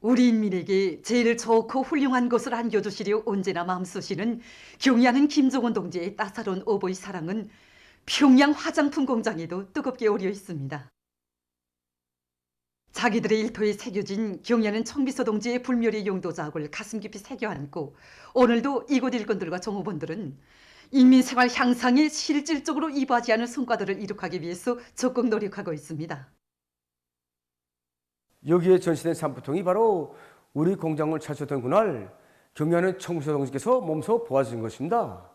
우리 인민에게 제일 좋고 훌륭한 것을 안겨주시려 언제나 마음쓰시는 경의하는 김종원 동지의 따사로운 어버이 사랑은 평양 화장품 공장에도 뜨겁게 오려 있습니다. 자기들의 일터에 새겨진 경의하는 청비서 동지의 불멸의 용도자학을 가슴 깊이 새겨 안고 오늘도 이곳 일꾼들과 종업원들은 인민생활 향상에 실질적으로 이바지하는 성과들을 이룩하기 위해서 적극 노력하고 있습니다. 여기에 전시된 산부통이 바로 우리 공장을 찾으셨던 그날 경의하는 청비서 동지께서 몸소 보아주신 것입니다.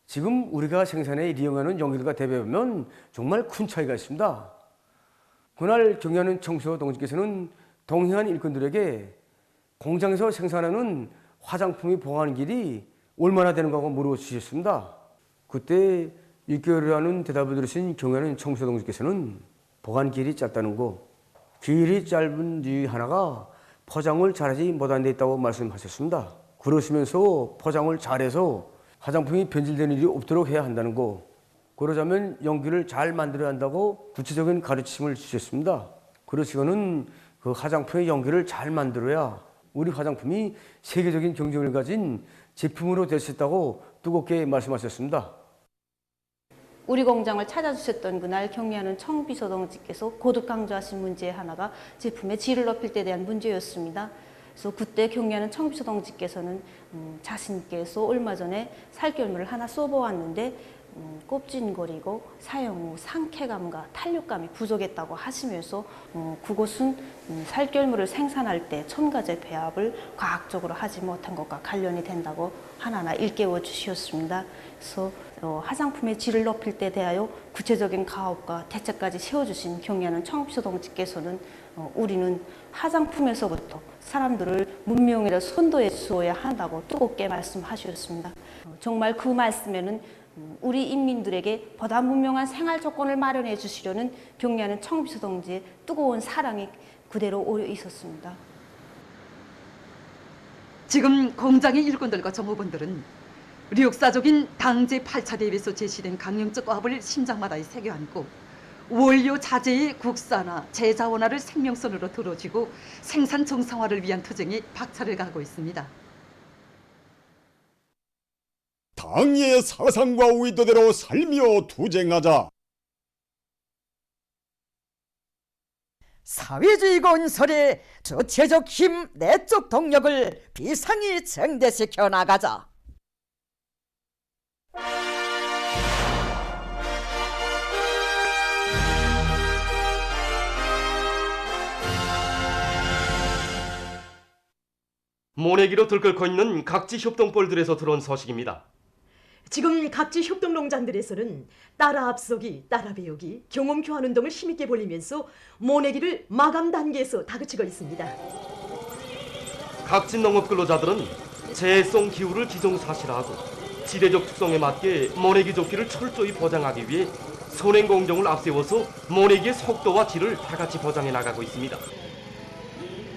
지금 우리가 생산에 이용하는 용기들과 대비하면 정말 큰 차이가 있습니다. 그날 경의하는 청비서 동지께서는 동행한 일꾼들에게 공장에서 생산하는 화장품이 보관하는 길이 얼마나 되는가 물어주셨습니다. 그때 6개월이라는 대답을 들으신 경의하는 청비서 동지께서는 보관 길이 짧다는 거, 길이 짧은 이유 하나가 포장을 잘하지 못한 데 있다고 말씀하셨습니다. 그러시면서 포장을 잘해서 화장품이 변질되는 일이 없도록 해야 한다는 거, 그러자면 용기를 잘 만들어야 한다고 구체적인 가르침을 주셨습니다. 그러시고는 그 화장품의 용기를 잘 만들어야 우리 화장품이 세계적인 경쟁력을 가진 제품으로 될 수 있다고 뜨겁게 말씀하셨습니다. 우리 공장을 찾아주셨던 그날 경의하는 청비서 동지께서 거듭 강조하신 문제 하나가 제품의 질을 높일 때 대한 문제였습니다. 그래서 그때 경의하는 청비서 동지께서는 자신께서 얼마 전에 살결물을 하나 써보았는데 꼽진거리고 사용 후 상쾌감과 탄력감이 부족했다고 하시면서 그것은 살결물을 생산할 때 첨가제 배합을 과학적으로 하지 못한 것과 관련이 된다고 하나하나 일깨워 주셨습니다. 그래서 화장품의 질을 높일 때 대하여 구체적인 가업과 대책까지 세워주신 경의하는 청비서 동지께서는 우리는 화장품에서부터 사람들을 문명이라 선도해 주어야 한다고 뜨겁게 말씀하셨습니다. 정말 그 말씀에는 우리 인민들에게 보다 문명한 생활 조건을 마련해 주시려는 경의하는 청비서 동지의 뜨거운 사랑이 그대로 오려 있었습니다. 지금 공장의 일꾼들과 종업원들은 역사적인 당제 8차 대회에서 제시된 강령적 과업을 심장마다에 새겨 안고 원료 자재의 국산화, 재자원화를 생명선으로 들어주고 생산 정상화를 위한 투쟁에 박차를 가하고 있습니다. 당의 사상과 의도대로 살며 투쟁하자. 사회주의 건설의 주체적 힘, 내적 동력을 비상히 증대시켜 나가자. 모내기로 들끓고 있는 각지 협동벌들에서 들어온 소식입니다. 지금 각지 협동농장들에서는 따라 앞서기, 따라 배우기, 경험 교환 운동을 힘있게 벌이면서 모내기를 마감 단계에서 다그치고 있습니다. 각지 농업 근로자들은 재해성 기후를 기정사실화하고 지대적 특성에 맞게 모내기 조끼를 철저히 보장하기 위해 선행 공정을 앞세워서 모내기의 속도와 질을 다같이 보장해 나가고 있습니다.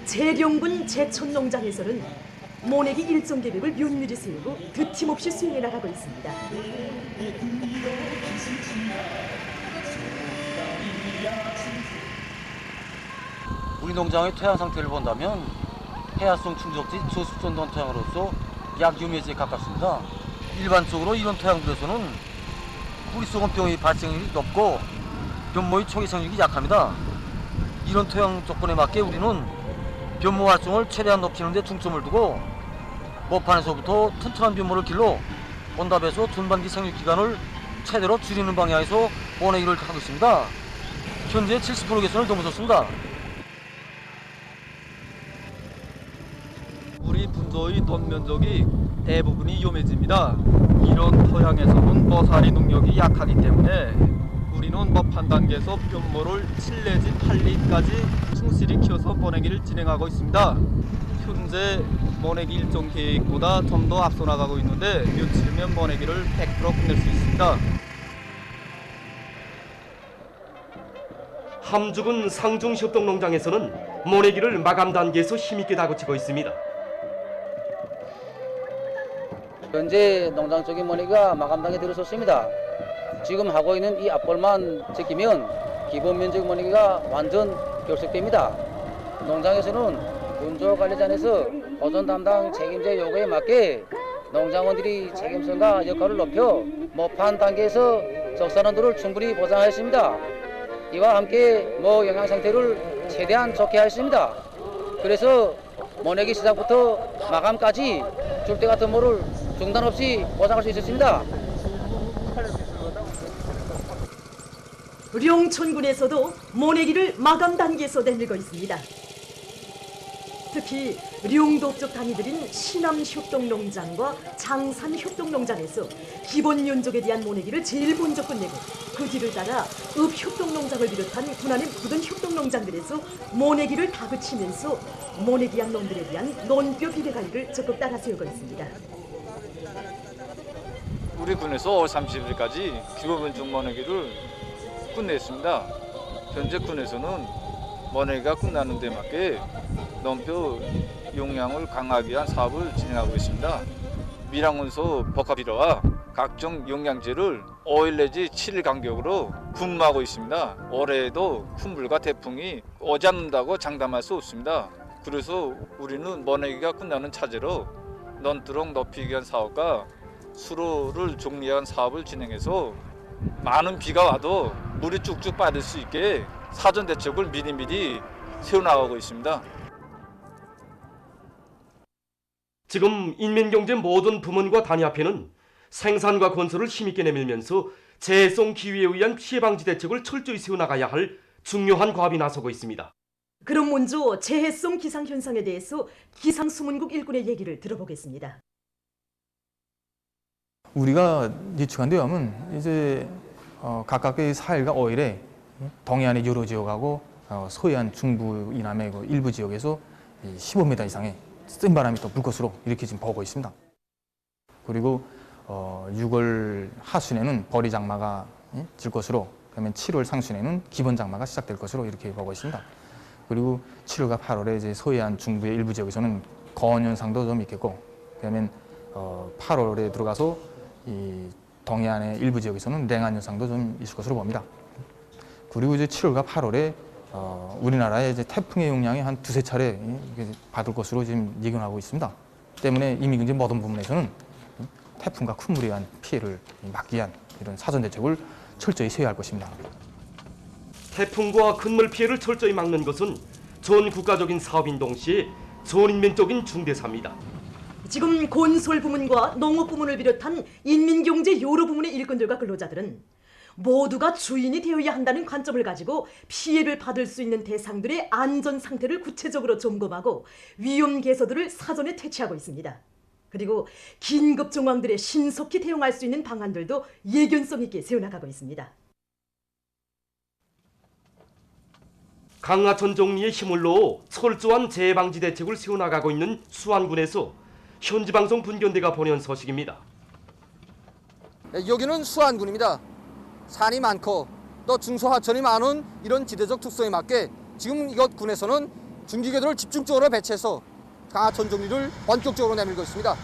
재령군 제천농장에서는 모내기 일정 계획을 면밀히 세우고 드팀없이 수행해 나가고 있습니다. 우리 농장의 토양 상태를 본다면 해야성 충족지 저수존던 토양으로서 약 유해지에 가깝습니다. 일반적으로 이런 토양들에서는 뿌리속원병의 발생률이 높고 변모의 초기 생육이 약합니다. 이런 토양 조건에 맞게 우리는 변모 활성을 최대한 높이는 데 중점을 두고 모판에서부터 튼튼한 변모를 길러 온답에서 전반기 생육 기간을 최대로 줄이는 방향에서 모내기를 하고 있습니다. 현재 70% 개선을 넘어섰습니다. 우리 분소의 논 면적이 대부분이 위험해집니다. 이런 토양에서는 모사리 능력이 약하기 때문에 우리는 모판 단계에서 변모를 7 내지 8리까지 충실히 키워서 모내기를 진행하고 있습니다. 현재 모내기 일정 계획보다 좀 더 앞서 나가고 있는데 며칠이면 모내기를 100% 끝낼 수 있습니다. 함주군 상중협동농장에서는 모내기를 마감 단계에서 힘있게 다그치고 있습니다. 현재 농장 쪽의 모내기가 마감 단계에 들어섰습니다. 지금 하고 있는 이 앞볼만 지키면 기본 면적 모내기가 완전 결석됩니다. 농장에서는 운조 관리단에서 보존 담당 책임자 요구에 맞게 농장원들이 책임성과 역할을 높여 모판 단계에서 적산원들을 충분히 보장하였습니다. 이와 함께 영양 상태를 최대한 좋게 하였습니다. 그래서 모내기 시작부터 마감까지 줄대 같은 모를 중단 없이 보장할 수 있었습니다. 룡천군에서도 모내기를 마감 단계에서 내밀고 있습니다. 특히 룡도읍족 단위들인 신암협동농장과 장산협동농장에서 기본 면적에 대한 모내기를 제일 먼저 끝내고 그 뒤를 따라 읍협동농장을 비롯한 군안의 모든 협동농장들에서 모내기를 다그치면서 모내기한 놈들에 대한 논뼈 비례 관리를 적극 따라 세우고 있습니다. 우리 군에서 5월 30일까지 기본 면적 모내기를 끝냈습니다. 현재 군에서는 모내기가 끝나는 데 맞게 논뼈 용량을 강화하기 위한 사업을 진행하고 있습니다. 밀양원소 복합비료와 각종 영양제를 5일 내지 7일 간격으로 분무하고 있습니다. 올해에도 큰 불과 태풍이 오지 않는다고 장담할 수 없습니다. 그래서 우리는 모내기가 끝나는 차제로 논두렁 높이기 위한 사업과 수로를 정리하기 위한 사업을 진행해서 많은 비가 와도 물이 쭉쭉 빠질 수 있게 사전 대책을 미리미리 세워나가고 있습니다. 지금 인민경제 모든 부문과 단위 앞에는 생산과 건설을 힘있게 내밀면서 재해성 기후에 의한 피해 방지 대책을 철저히 세워나가야 할 중요한 과업이 나서고 있습니다. 그럼 먼저 재해성 기상 현상에 대해서 기상수문국 일꾼의 얘기를 들어보겠습니다. 우리가 예측한 데 하면 이제 각각의 4일과 5일에 동해안의 여러 지역하고 서해안 중부 이남의 그 일부 지역에서 15m 이상의 센 바람이 또 불 것으로 이렇게 지금 보고 있습니다. 그리고 6월 하순에는 벌이 장마가 질 것으로, 그러면 7월 상순에는 기본 장마가 시작될 것으로 이렇게 보고 있습니다. 그리고 7월과 8월에 이제 서해안 중부의 일부 지역에서는 거원 현상도 좀 있겠고, 그러면 8월에 들어가서 이 동해안의 일부 지역에서는 냉한 현상도 좀 있을 것으로 봅니다. 그리고 이제 7월과 8월에 우리나라에 이제 태풍의 영향이 한 두세 차례 받을 것으로 지금 예견하고 있습니다. 때문에 이미 이제 모든 부분에서는 태풍과 큰 물에 의한 피해를 막기 위한 이런 사전 대책을 철저히 세워야 할 것입니다. 태풍과 큰 물 피해를 철저히 막는 것은 전 국가적인 사업인 동시에 전 인민적인 중대사입니다. 지금 건설 부문과 농업 부문을 비롯한 인민경제 여러 부문의 일꾼들과 근로자들은 모두가 주인이 되어야 한다는 관점을 가지고 피해를 받을 수 있는 대상들의 안전 상태를 구체적으로 점검하고 위험 개소들을 사전에 퇴치하고 있습니다. 그리고 긴급 정황들에 신속히 대응할 수 있는 방안들도 예견성 있게 세워나가고 있습니다. 강하천 정리의 힘을 넣어 철저한 재해 방지 대책을 세워나가고 있는 수안군에서 현지방송 분견대가 보내온 소식입니다. 여기는 수안군입니다. 산이 많고 또 중소하천이 많은 이런 지대적 특성에 맞게 지금 이곳 군에서는 중기궤도를 집중적으로 배치해서 강하천 정리를 본격적으로 내밀고 있습니다.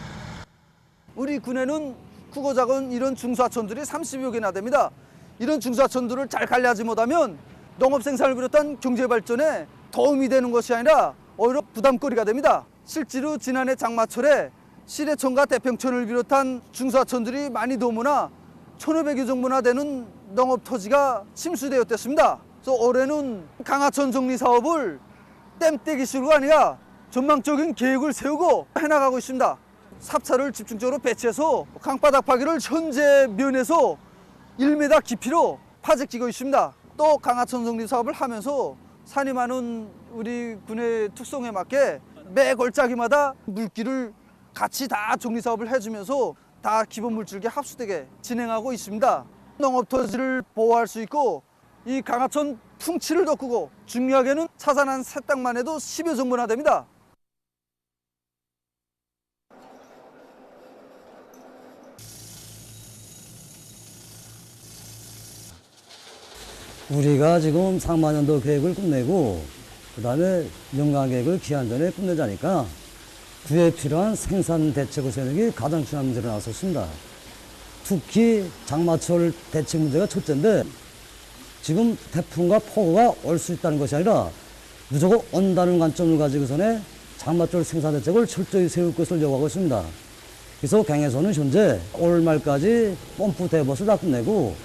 우리 군에는 크고 작은 이런 중소하천들이 30여 개나 됩니다. 이런 중소하천들을 잘 관리하지 못하면 농업 생산을 비롯한 경제 발전에 도움이 되는 것이 아니라 오히려 부담거리가 됩니다. 실제로 지난해 장마철에 시래천과 대평천을 비롯한 중소하천들이 많이 도무나 1,500여 정도나 되는 농업 토지가 침수되었습니다. 그래서 올해는 강하천 정리 사업을 땜떼기식으로 아니라 전망적인 계획을 세우고 해나가고 있습니다. 삽차를 집중적으로 배치해서 강바닥 파기를 현재 면에서 1m 깊이로 파헤치고 있습니다. 또 강하천 정리 사업을 하면서 산이 많은 우리 군의 특성에 맞게 매 골짜기마다 물길을 같이 다 정리 사업을 해주면서 다 기본 물줄기 합수되게 진행하고 있습니다. 농업 토지를 보호할 수 있고 이 강하천 풍치를 돋구고 중요하게는 차산한 세 땅만 해도 10여 정도나 됩니다. 우리가 지금 상반년도 계획을 끝내고 그다음에 연간 계획을 기한 전에 끝내자니까 그에 필요한 생산 대책을 세우는 게 가장 중요한 문제로 나섰습니다. 특히 장마철 대책 문제가 첫째인데 지금 태풍과 폭우가 올 수 있다는 것이 아니라 무조건 온다는 관점을 가지고서는 장마철 생산 대책을 철저히 세울 것을 요구하고 있습니다. 그래서 경에서는 현재 올 말까지 펌프 대봇을 다 끝내고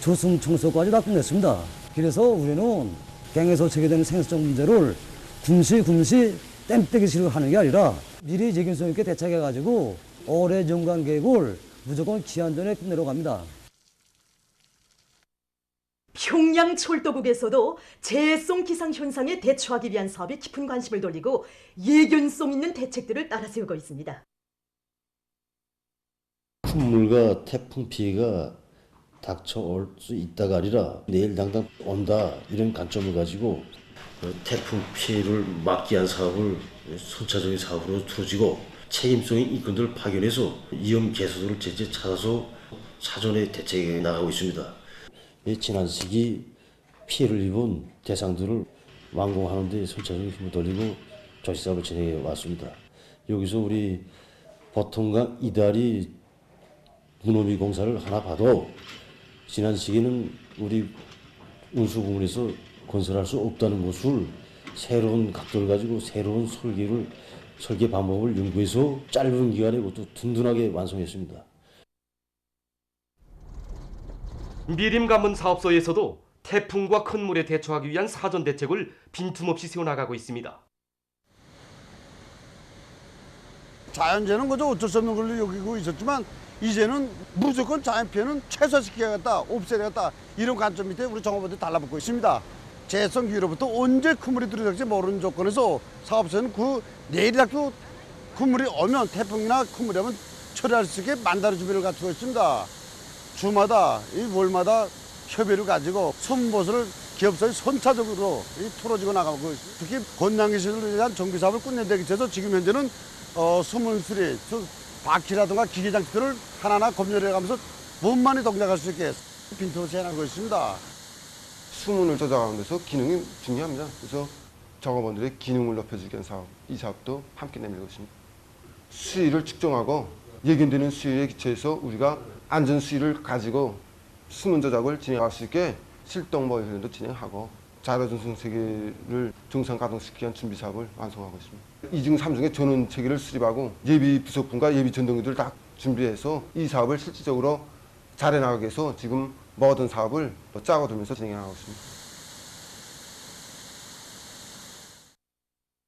조승 청소까지 다 끝냈습니다. 그래서 우리는 경에서 제기되는 생산성 문제를 금시 땜때기식으로 하는 게 아니라 미리 예견성 있게 대책해가지고 올해 연간 계획을 무조건 기한 전에 끝내러 갑니다. 평양 철도국에서도 재해성 기상 현상에 대처하기 위한 사업에 깊은 관심을 돌리고 예견성 있는 대책들을 따라 세우고 있습니다. 콧물과 태풍 피해가 닥쳐올 수 있다가 아니라 내일 당장 온다 이런 관점을 가지고 태풍 피해를 막기 위한 사업을 선차적인 사업으로 틀어지고 책임성 있는 인권들을 파견해서 위험 개소들을 제때 찾아서 사전에 대책해 나가고 있습니다. 지난 시기 피해를 입은 대상들을 완공하는 데 선차적인 힘을 돌리고 조치사업을 진행해 왔습니다. 여기서 우리 보통강 이다리 문어미 공사를 하나 봐도 지난 시기는 우리 운수 부문에서 건설할 수 없다는 것을 새로운 각도를 가지고 새로운 설계 방법을 연구해서 짧은 기간에 그것도 든든하게 완성했습니다. 미림 관문 사업소에서도 태풍과 큰 물에 대처하기 위한 사전 대책을 빈틈없이 세워나가고 있습니다. 자연재해는 그저 어쩔 수 없는 걸로 여기고 있었지만 이제는 무조건 자연 피해는 최소화시켜야겠다, 없애야겠다 이런 관점 밑에 우리 정부도 달라붙고 있습니다. 재해성 기후로부터 언제 큰 물이 들어올지 모르는 조건에서 사업소는 내일이라도 큰 물이 오면 태풍이나 큰 물이 오면 처리할 수 있게 만다른 준비를 갖추고 있습니다. 주마다 이 월마다 협의를 가지고 선보수를 기업사에 선차적으로 풀어지고 나가고 특히 권양기술을 위한 정비 사업을 끝내기 위해서 지금 현재는 수문 수리, 바퀴라든가 기계장치들을 하나하나 검열해가면서 몸만이 동작할 수 있게 빈틈없이 해나가고 있습니다. 수문을 조작하는 데서 기능이 중요합니다. 그래서 작업원들의 기능을 높여주기 위한 사업, 이 사업도 함께 내밀고 있습니다. 수위를 측정하고 예견되는 수위에 기초해서 우리가 안전 수위를 가지고 수문 조작을 진행할 수 있게 실동모 훈련도 진행하고 자료전송 체계를 정상 가동시키기 위한 준비 사업을 완성하고 있습니다. 2중, 3중의 전원 체계를 수립하고 예비 부속품과 예비 전동기들을 다 준비해서 이 사업을 실질적으로 잘 해나가기 위해서 지금 모든 사업을 짜고 두면서 진행하고 있습니다.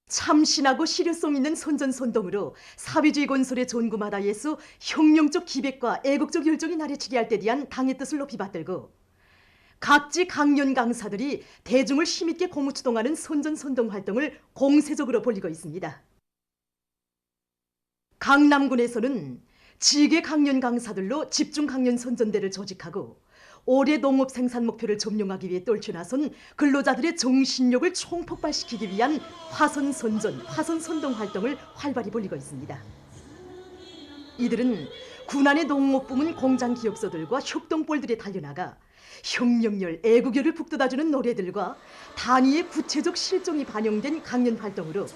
참신하고 실효성 있는 선전선동으로 사회주의 건설의 전구마다 예수 혁명적 기백과 애국적 열정이 나래치게 할 때 대한 당의 뜻을 높이 받들고 각지 강연 강사들이 대중을 힘있게 고무추동하는 선전선동 활동을 공세적으로 벌이고 있습니다. 강남군에서는 지계 강연 강사들로 집중 강연 선전대를 조직하고 올해 농업 생산 목표를 점령하기 위해 떨쳐나선 근로자들의 정신력을 총폭발시키기 위한 화선선전, 화선선동 활동을 활발히 벌이고 있습니다. 이들은 군안의 농업부문 공장 기업소들과 협동볼들에 달려나가 혁명열, 애국열을 북돋아주는 노래들과 단위의 구체적 실종이 반영된 강연 활동으로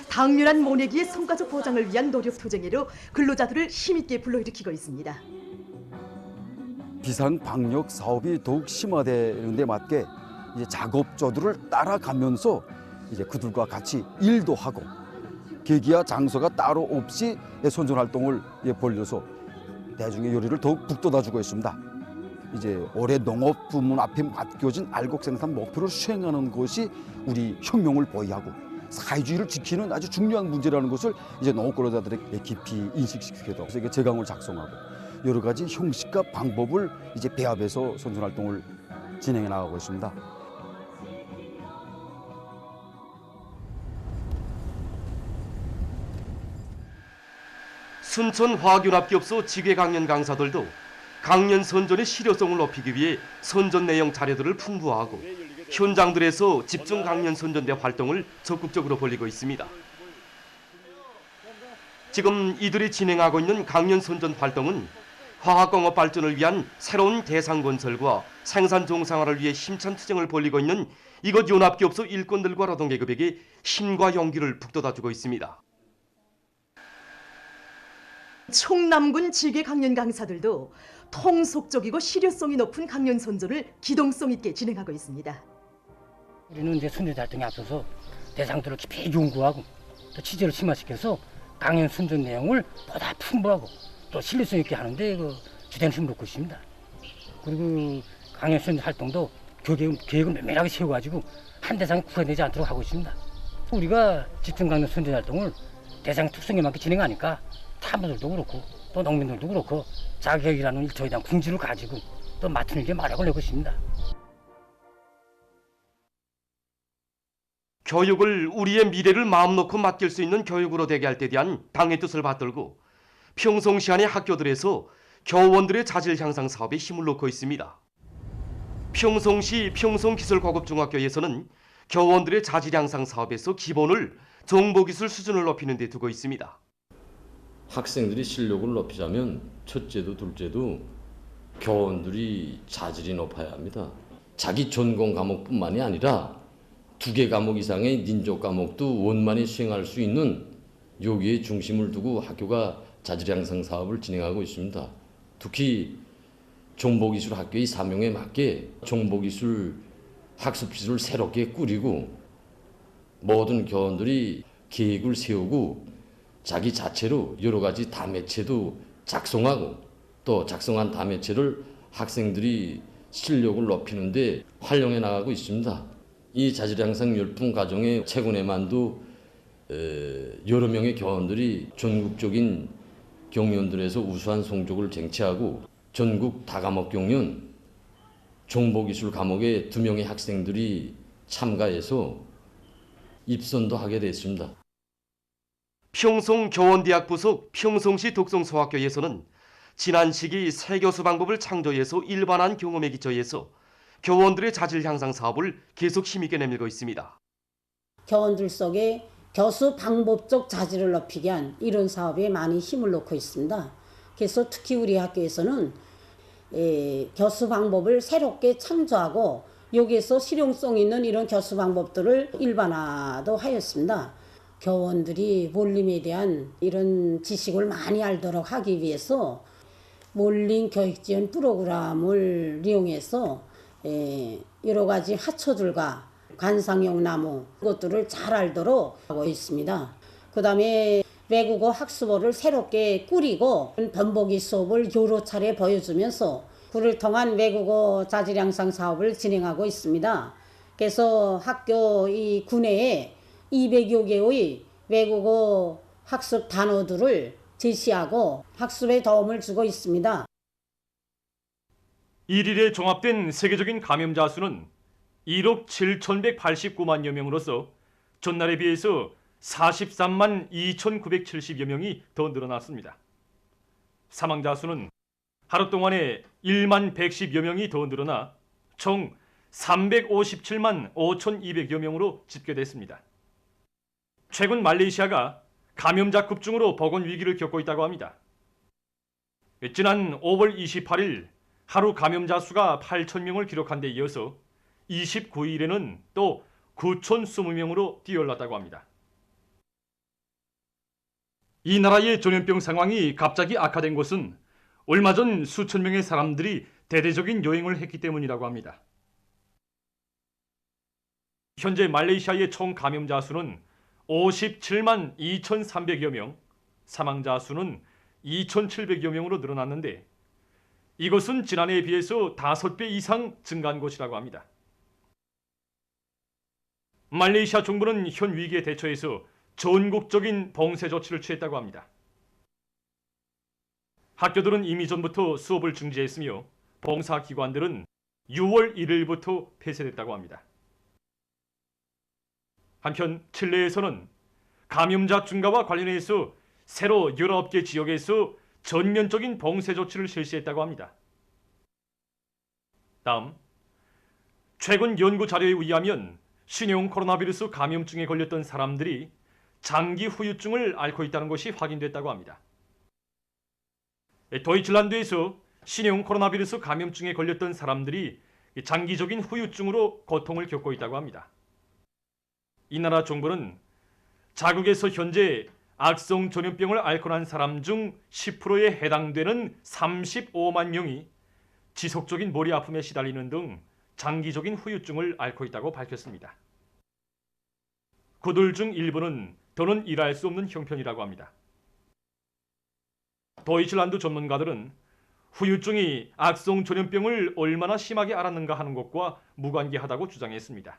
당면한 모내기의 성과적 보장을 위한 노력 투쟁으로 근로자들을 힘있게 불러일으키고 있습니다. 비상 방역 사업이 더욱 심화되는 데 맞게 이제 작업조들을 따라가면서 이제 그들과 같이 일도 하고 계기와 장소가 따로 없이 선전 활동을 벌려서 대중의 요리를 더욱 북돋아주고 있습니다. 이제 올해 농업 부문 앞에 맡겨진 알곡 생산 목표를 수행하는 것이 우리 혁명을 보이하고 사회주의를 지키는 아주 중요한 문제라는 것을 이제 농업 근로자들에게 깊이 인식시키기도 해서 제강을 작성하고 여러 가지 형식과 방법을 이제 배합해서 선전 활동을 진행해 나가고 있습니다. 순천 화학융합기업소 지계 강연 강사들도 강연 선전의 실효성을 높이기 위해 선전 내용 자료들을 풍부화하고 현장들에서 집중 강연 선전대 활동을 적극적으로 벌이고 있습니다. 지금 이들이 진행하고 있는 강연 선전 활동은 화학공업 발전을 위한 새로운 대상 건설과 생산 정상화를 위해 힘찬 투쟁을 벌이고 있는 이곳 연합기업소 일꾼들과 노동계급에게 힘과 용기를 북돋아주고 있습니다. 충남군 지계 강연 강사들도 통속적이고 실효성이 높은 강연 선전을 기동성 있게 진행하고 있습니다. 우리는 이제 선전 활동에 앞서서 대상들을 깊이 연구하고 또 취재를 심화시켜서 강연 순전 내용을 보다 풍부하고 또 신뢰성 있게 하는데 주된 힘을 놓고 있습니다. 그리고 강연 순전 활동도 계획을 면밀하게 세워가지고 한 대상에 국한되지 않도록 하고 있습니다. 우리가 집중 강연 순전 활동을 대상 특성에 맞게 진행하니까 탐험들도 그렇고 또 농민들도 그렇고 자격이라는 일터에 대한 궁지를 가지고 또 맡은 일에 마력을 내고 있습니다. 교육을 우리의 미래를 마음 놓고 맡길 수 있는 교육으로 되게 할 때 대한 당의 뜻을 받들고 평송시 안의 학교들에서 교원들의 자질 향상 사업에 힘을 놓고 있습니다. 평송시 평송기술고급중학교에서는 교원들의 자질 향상 사업에서 기본을 정보기술 수준을 높이는 데 두고 있습니다. 학생들이 실력을 높이자면 첫째도 둘째도 교원들이 자질이 높아야 합니다. 자기 전공 과목뿐만이 아니라 2개 과목 이상의 민족 과목도 원만히 수행할 수 있는 여기에 중심을 두고 학교가 자질 향상 사업을 진행하고 있습니다. 특히 정보기술 학교의 사명에 맞게 정보기술 학습지를 새롭게 꾸리고 모든 교원들이 계획을 세우고 자기 자체로 여러 가지 다매체도 작성하고 또 작성한 다매체를 학생들이 실력을 높이는 데 활용해 나가고 있습니다. 이 자질 향상 열풍 과정에 최근에만도 여러 명의 교원들이 전국적인 경연들에서 우수한 성적을 쟁취하고 전국 다과목 경연 정보기술 과목에 2명의 학생들이 참가해서 입선도 하게 됐습니다. 평송교원대학 부속 평송시 독성소학교에서는 지난 시기 새 교수 방법을 창조해서 일반화한 경험에 기초해서 교원들의 자질 향상 사업을 계속 힘있게 내밀고 있습니다. 교원들 속에 교수 방법적 자질을 높이게 한 이런 사업에 많이 힘을 놓고 있습니다. 그래서 특히 우리 학교에서는 교수 방법을 새롭게 창조하고 여기에서 실용성 있는 이런 교수 방법들을 일반화도 하였습니다. 교원들이 몰림에 대한 이런 지식을 많이 알도록 하기 위해서 몰림 교육 지원 프로그램을 이용해서 여러 가지 하초들과 관상용 나무 그것들을 잘 알도록 하고 있습니다. 그 다음에 외국어 학습어를 새롭게 꾸리고 번복이 수업을 여러 차례 보여주면서 그를 통한 외국어 자질 향상 사업을 진행하고 있습니다. 그래서 학교 이 구내에 200여 개의 외국어 학습 단어들을 제시하고 학습에 도움을 주고 있습니다. 1일에 종합된 세계적인 감염자 수는 1억 7,189만여 명으로서 전날에 비해서 43만 2,970여 명이 더 늘어났습니다. 사망자 수는 하루 동안에 1만 110여 명이 더 늘어나 총 357만 5,200여 명으로 집계됐습니다. 최근 말레이시아가 감염자 급증으로 보건 위기를 겪고 있다고 합니다. 지난 5월 28일 하루 감염자 수가 8,000명을 기록한 데 이어서 29일에는 또 9,020명으로 뛰어올랐다고 합니다. 이 나라의 전염병 상황이 갑자기 악화된 것은 얼마 전 수천 명의 사람들이 대대적인 여행을 했기 때문이라고 합니다. 현재 말레이시아의 총 감염자 수는 57만 2,300여 명, 사망자 수는 2,700여 명으로 늘어났는데 이것은 지난해에 비해서 5배 이상 증가한 것이라고 합니다. 말레이시아 정부는 현 위기에 대처해서 전국적인 봉쇄 조치를 취했다고 합니다. 학교들은 이미 전부터 수업을 중지했으며 봉사기관들은 6월 1일부터 폐쇄됐다고 합니다. 한편 칠레에서는 감염자 증가와 관련해서 새로 19개 지역에서 전면적인 봉쇄 조치를 실시했다고 합니다. 다음, 최근 연구 자료에 의하면 신형 코로나바이러스 감염증에 걸렸던 사람들이 장기 후유증을 앓고 있다는 것이 확인됐다고 합니다. 도이칠란드에서 신형 코로나바이러스 감염증에 걸렸던 사람들이 장기적인 후유증으로 고통을 겪고 있다고 합니다. 이 나라 정부는 자국에서 현재 악성 전염병을 앓고 난 사람 중 10%에 해당되는 35만 명이 지속적인 머리 아픔에 시달리는 등 장기적인 후유증을 앓고 있다고 밝혔습니다. 그들 중 일부는 더는 일할 수 없는 형편이라고 합니다. 도이칠란드 전문가들은 후유증이 악성 전염병을 얼마나 심하게 앓았는가 하는 것과 무관계하다고 주장했습니다.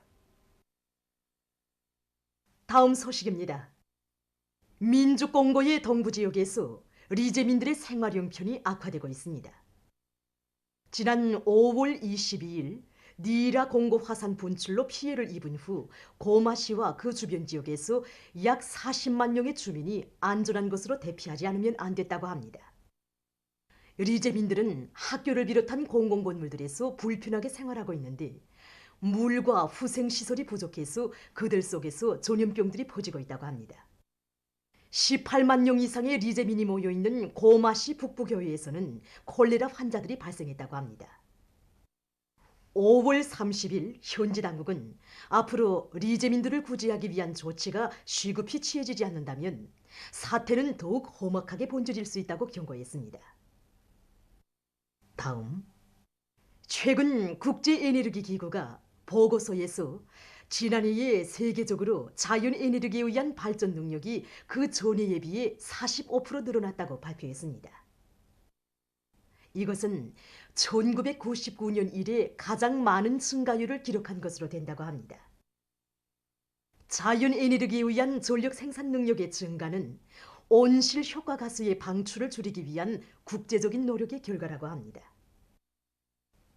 다음 소식입니다. 민주공고의 동부 지역에서 리제민들의 생활용편이 악화되고 있습니다. 지난 5월 22일 니라 공고 화산 분출로 피해를 입은 후 고마시와 그 주변 지역에서 약 40만 명의 주민이 안전한 곳으로 대피하지 않으면 안 됐다고 합니다. 리제민들은 학교를 비롯한 공공건물들에서 불편하게 생활하고 있는데 물과 후생시설이 부족해서 그들 속에서 전염병들이 퍼지고 있다고 합니다. 18만 명 이상의 리제민이 모여있는 고마시 북부교회에서는 콜레라 환자들이 발생했다고 합니다. 5월 30일 현지 당국은 앞으로 리제민들을 구제하기 위한 조치가 시급히 취해지지 않는다면 사태는 더욱 험악하게 번져질 수 있다고 경고했습니다. 다음, 최근 국제에너지기구가 보고서에서 지난해에 세계적으로 자연에너지에 의한 발전 능력이 그 전해에 비해 45% 늘어났다고 발표했습니다. 이것은 1999년 이래 가장 많은 증가율을 기록한 것으로 된다고 합니다. 자연에너지에 의한 전력 생산 능력의 증가는 온실 효과 가스의 방출을 줄이기 위한 국제적인 노력의 결과라고 합니다.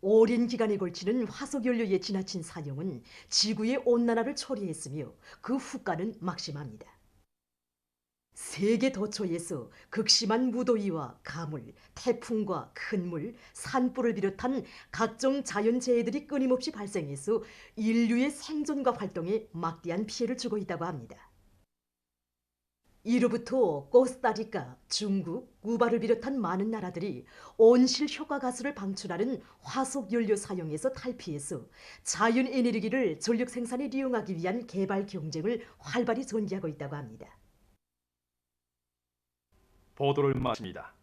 오랜 기간에 걸치는 화석연료의 지나친 사용은 지구의 온난화를 초래했으며 그 후과는 막심합니다. 세계 도처에서 극심한 무더위와 가물, 태풍과 큰 물, 산불을 비롯한 각종 자연재해들이 끊임없이 발생해서 인류의 생존과 활동에 막대한 피해를 주고 있다고 합니다. 이로부터 코스타리카, 중국, 쿠바를 비롯한 많은 나라들이 온실 효과 가스를 방출하는 화석 연료 사용에서 탈피해서 자연 에너지를 전력 생산에 이용하기 위한 개발 경쟁을 활발히 전개하고 있다고 합니다. 보도를 마칩니다.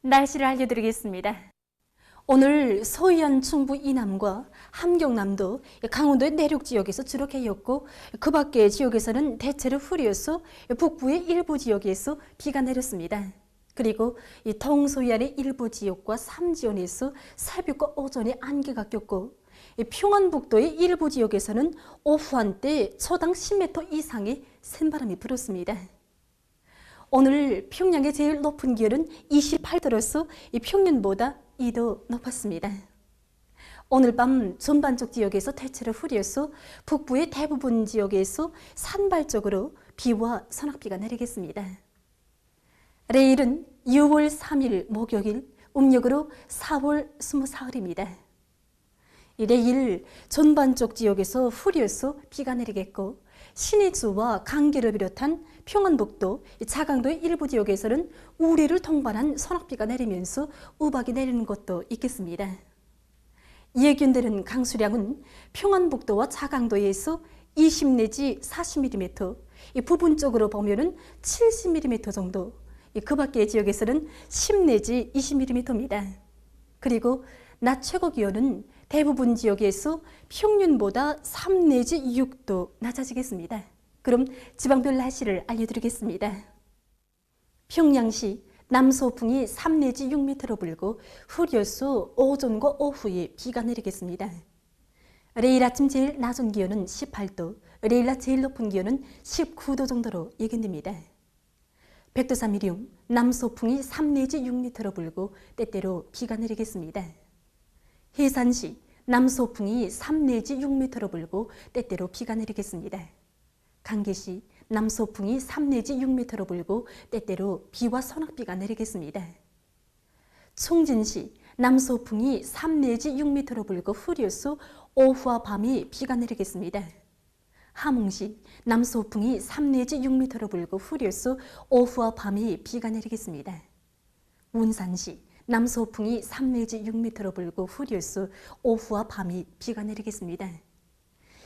날씨를 알려드리겠습니다. 오늘 서해안 충북 이남과 함경남도, 강원도의 내륙 지역에서 주로 개였고 그 밖의 지역에서는 대체로 흐렸어 북부의 일부 지역에서 비가 내렸습니다. 그리고 이 동서해안의 일부 지역과 삼지연에서 새벽과 오전에 안개가 꼈고 평안북도의 일부 지역에서는 오후 한때 초당 10m 이상의 센바람이 불었습니다. 오늘 평양의 제일 높은 기온은 28도로서 평년보다 2도 높았습니다. 오늘 밤 전반적 지역에서 대체로 흐려서 북부의 대부분 지역에서 산발적으로 비와 소낙비가 내리겠습니다. 내일은 6월 3일 목요일, 음력으로 4월 24일입니다. 내일 전반적 지역에서 흐려서 비가 내리겠고 신의주와 강계를 비롯한 평안북도, 자강도의 일부 지역에서는 우리를 통반한 소낙비가 내리면서 우박이 내리는 곳도 있겠습니다. 예견되는 강수량은 평안북도와 자강도에서 20 내지 40mm, 부분적으로 보면은 70mm 정도, 그 밖의 지역에서는 10 내지 20mm입니다. 그리고 낮 최고 기온은 대부분 지역에서 평년보다 3 내지 6도 낮아지겠습니다. 그럼 지방별 날씨를 알려드리겠습니다. 평양시 남서풍이 3 내지 6m로 불고 흐려서 오전과 오후에 비가 내리겠습니다. 내일 아침 제일 낮은 기온은 18도, 내일 낮 제일 높은 기온은 19도 정도로 예견됩니다. 백두산 이륙 남서풍이 3 내지 6m로 불고 때때로 비가 내리겠습니다. 해산시 남서풍이 3 내지 6m로 불고 때때로 비가 내리겠습니다. 강계시 남서풍이 3 내지 6m로 불고 때때로 비와 소낙비가 내리겠습니다. 총진시 남서풍이 3 내지 6m로 불고 흐려서 오후와 밤에 비가 내리겠습니다. 함흥시 남서풍이 3 내지 6m로 불고 흐려서 오후와 밤에 비가 내리겠습니다. 운산시 남서풍이 3 내지 6m로 불고 흐려서 오후와 밤에 비가 내리겠습니다.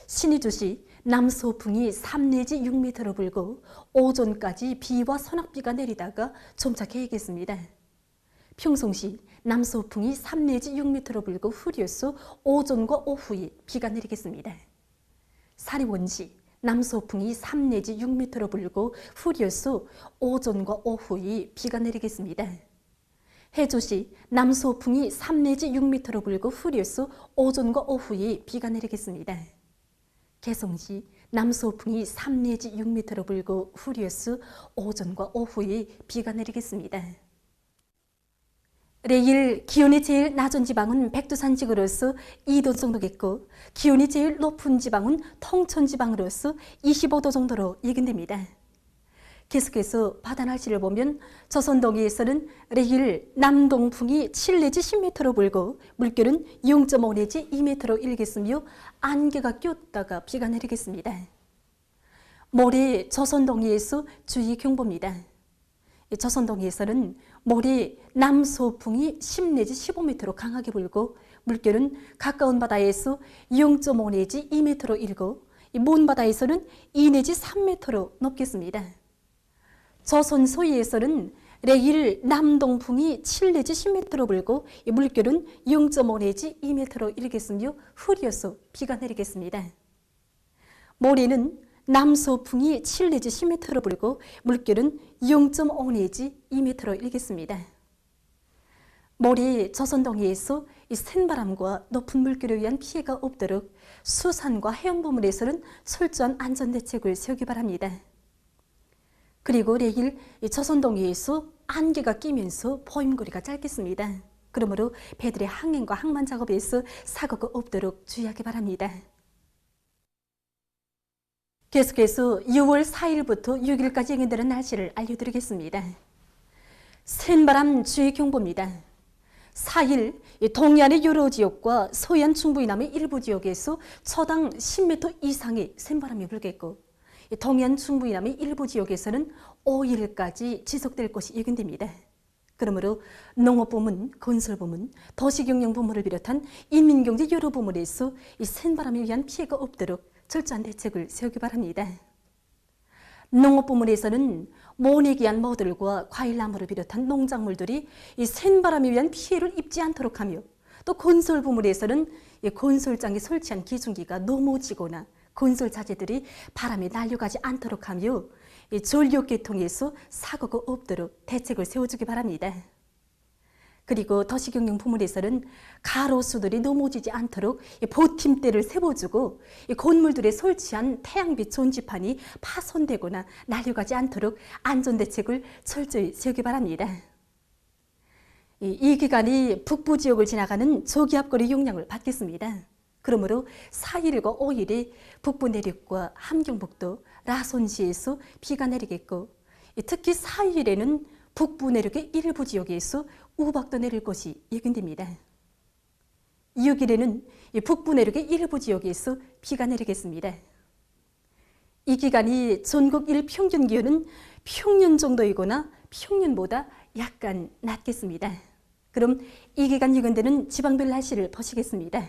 신의주시 남서풍이 3 내지 6m로 불고 오전까지 비와 소낙비가 내리다가 점차 개겠습니다. 평송시 남서풍이 3 내지 6m로 불고 흐려서 오전과 오후에 비가 내리겠습니다. 사리원시 남서풍이 3 내지 6m로 불고 흐려서 오전과 오후에 비가 내리겠습니다. 해조시 남서풍이 3 내지 6m로 불고 흐려서 오전과 오후에 비가 내리겠습니다. 개성시 남서풍이 3 내지 6m로 불고 흐려서 오전과 오후에 비가 내리겠습니다. 내일 기온이 제일 낮은 지방은 백두산지구로서 2도 정도겠고 기온이 제일 높은 지방은 통천지방으로서 25도 정도로 예견됩니다. 계속해서 바다 날씨를 보면 조선동해에서는 내일 남동풍이 7 내지 10m로 불고 물결은 0.5 내지 2m로 일겠으며 안개가 꼈다가 비가 내리겠습니다. 모레 조선동해에서 주의 경보입니다. 조선동해에서는 모레 남서풍이 10 내지 15m로 강하게 불고 물결은 가까운 바다에서 0.5 내지 2m로 일고 먼 바다에서는 2 내지 3m로 높겠습니다. 조선 소위에서는 내일 남동풍이 7 내지 10m로 불고 물결은 0.5 내지 2m로 일겠으며 흐려서 비가 내리겠습니다. 모레는 남서풍이 7 내지 10m로 불고 물결은 0.5 내지 2m로 일겠습니다. 모레 조선동해에서 센바람과 높은 물결에 의한 피해가 없도록 수산과 해양부문에서는 철저한 안전대책을 세우기 바랍니다. 그리고 내일 조선동해에서 안개가 끼면서 보임거리가 짧겠습니다. 그러므로 배들의 항행과 항만 작업에서 사고가 없도록 주의하기 바랍니다. 계속해서 6월 4일부터 6일까지 예견되는 날씨를 알려드리겠습니다. 센바람 주의경보입니다. 4일 동해안의 여러 지역과 서해안 중부 이남의 일부 지역에서 초당 10m 이상의 센바람이 불겠고 동해안 중부 이남의 일부 지역에서는 5일까지 지속될 것이 예견됩니다. 그러므로 농업부문, 건설부문, 도시경영부문을 비롯한 인민경제 여러 부문에서 이 센바람에 의한 피해가 없도록 철저한 대책을 세우기 바랍니다. 농업부문에서는 모내기한 모들과 과일나무를 비롯한 농작물들이 이 센바람에 의한 피해를 입지 않도록 하며 또 건설부문에서는 이 건설장에 설치한 기중기가 넘어지거나 건설 자재들이 바람에 날려가지 않도록 하며 이 전력계통에서 사고가 없도록 대책을 세워주기 바랍니다. 그리고 도시경영 부문에서는 가로수들이 넘어지지 않도록 보팀대를 세워주고 건물들에 설치한 태양빛 전지판이 파손되거나 날려가지 않도록 안전대책을 철저히 세우기 바랍니다. 이 기간이 북부 지역을 지나가는 저기압거리 영향을 받겠습니다. 그러므로 4일과 5일에 북부 내륙과 함경북도, 라손시에서 비가 내리겠고 특히 4일에는 북부 내륙의 일부 지역에서 우박도 내릴 것이 예견됩니다. 6일에는 북부 내륙의 일부 지역에서 비가 내리겠습니다. 이 기간이 전국 일평균 기온은 평년 정도이거나 평년보다 약간 낮겠습니다. 그럼 이 기간 예견되는 지방별 날씨를 보시겠습니다.